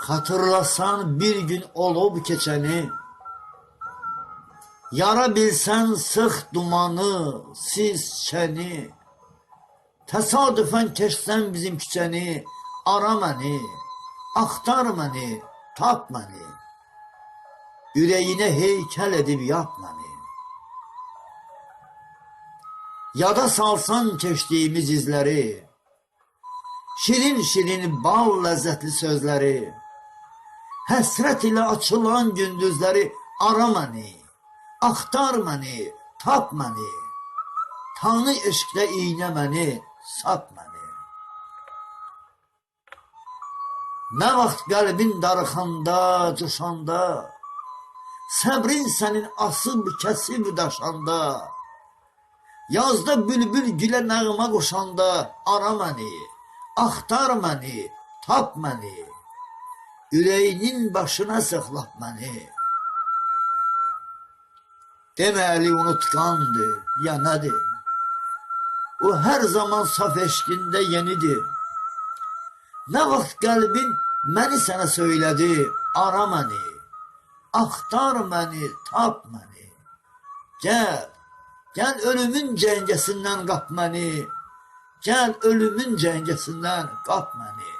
Hatırlasan bir gün olub keçəni, yara bilsən sıx dumanı, siz çəni, təsadüfən keçsən bizim küçəni, ara məni, axtar məni, tap məni, ürəyinə heykəl edib yap məni. Yada salsan keçdiyimiz izləri, şirin-şirin bal ləzzətli sözləri, həsrət ilə açılan gündüzləri, ara məni, axtar məni, tap məni, tanı eşqdə iynə məni, sat məni. Nə vaxt qəlbin darıxanda, coşanda, səbrin sənin asıb, kəsib daşanda, yazda bülbül gülə nəğmə qoşanda, ara məni, axtar məni, tap məni, ürəyinin başına sıxlap məni. Deməli unutqandır, ya nədir? O hər zaman saf eşqində yenidir. Nə vaxt qəlbin məni sənə söylədi, ara məni, axtar məni, tap məni. Gəl ölümün cəngəsindən qap məni, gəl ölümün cəngəsindən qap məni.